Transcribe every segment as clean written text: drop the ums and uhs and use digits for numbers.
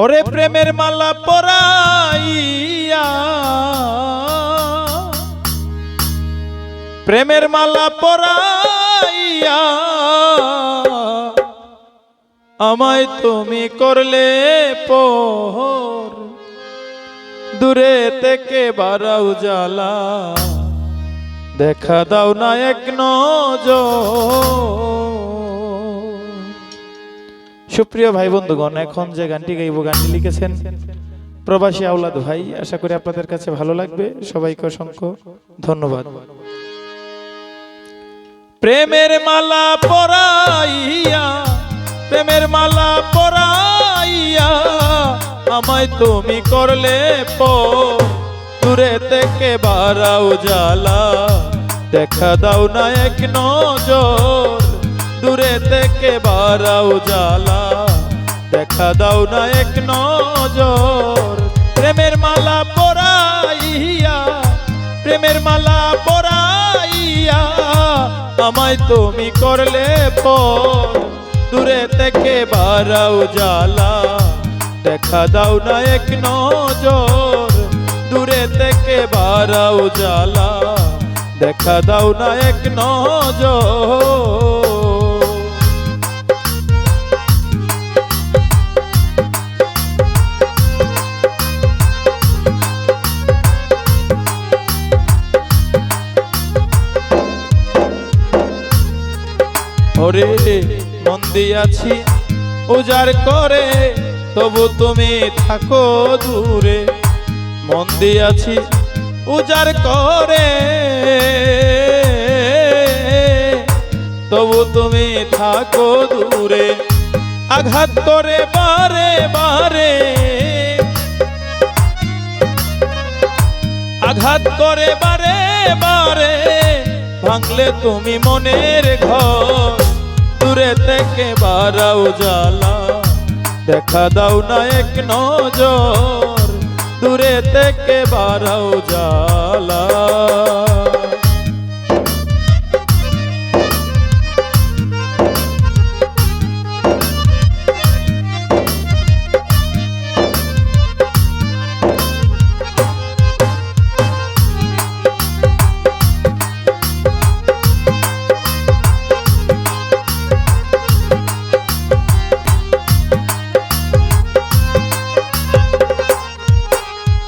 ওরে প্রেমের মালা পরাইয়া, প্রেমের মালা পরাইয়া আমায় তুমি করলে পর, দূরে থেকে বারাও জ্বালা দেখা দাও না এক নজর। সুপ্রিয় ভাই বন্ধুগণ, এখন যে গানটি গাইব, গানটি লিখেছেন প্রবাসী আওলাদ ভাই। আশা করি আপনাদের কাছে ভালো লাগবে। সবাইকে অসংখ্য ধন্যবাদ। প্রেমের মালা পরাইয়া, প্রেমের মালা পরাইয়া আমায় তুমি করলে পর, দূরে থেকে বারাও জ্বালা দেখা দাও না এক নজর, দূরে থেকে বারাও জ্বালা দেখা দাও না এক নজর। প্রেমের মালা পরাইয়া, প্রেমের মালা পরাইয়া আমায় তুমি করলে পর, দূরে থেকে বারাও জ্বালা দেখা দাও না এক নজর, দূরে থেকে বারাও জ্বালা দেখা দাও না এক নজর। ওরে মন দিয়াছি উজাড় করে, তবু তুমি থাকো দূরে, মন দিয়াছি উজাড় করে তবু তুমি থাকো দূরে, আঘাত করে বারে বারে, আঘাত করে বারে বারে ভাঙলে তুমি মনের ঘর, দূরে থেকে বারাও জ্বালা দেখা দাও না এক নজর, দূরে থেকে বারাও জ্বালা।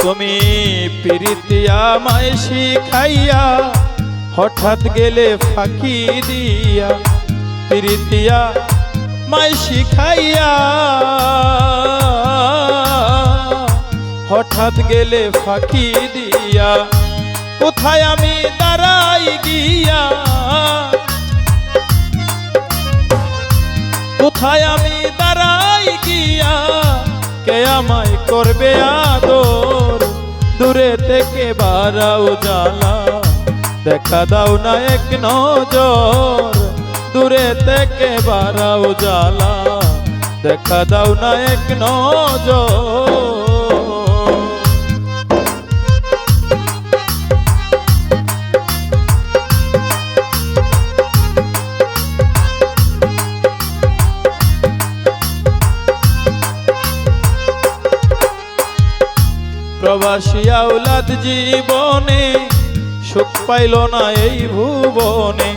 তুমি প্রীতিয়া আমায় শিখাইয়া হঠাৎ গেলে ফাঁকি দিয়া, প্রীতিয়া আমায় শিখাইয়া হঠাৎ গেলে ফাঁকি দিয়া, কোথায় আমি দাঁড়াই গিয়া, কোথায় আমি দাঁড়াই গিয়া, কে আমায় করবে আদর, দূরে থেকে বারাও জ্বালা দেখা দাও না এক নজর, দূরে থেকে বারাও জ্বালা দেখা দাও না এক নজর। প্রবাসী আওলাদ জীবনে সুখ পাইল না এই ভুবনে,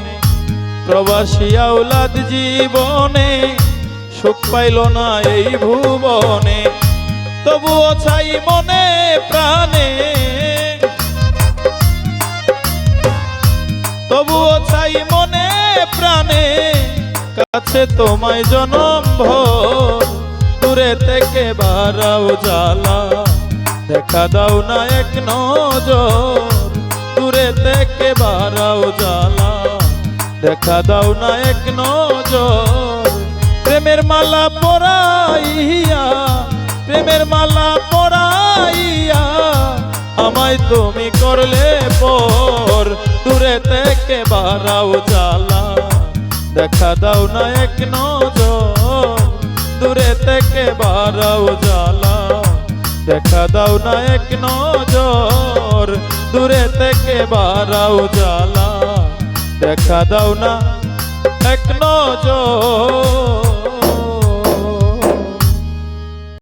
প্রবাসী আওলাদ জীবনে সুখ পাইল না এই ভুবনে, তবুও চাই মনে প্রাণে, তবুও চাই মনে প্রাণে কাছে তোমায় জনম ভর, দূরে থেকে বারাও জ্বালা দেখা দাও না এক নজর, দূরে থেকে বারাও জ্বালা দেখা দাও না এক নজর। প্রেমের মালা পরাইয়া, প্রেমের মালা পরাইয়া আমায় তুমি করলে পর, দূরে থেকে বারাও জ্বালা দেখা দাও না এক নজর, দূরে থেকে বারাও জ্বালা দেখা দাও না এক নজর, দূরে থেকে বারাও জ্বালা দেখা দাও না এক নজর।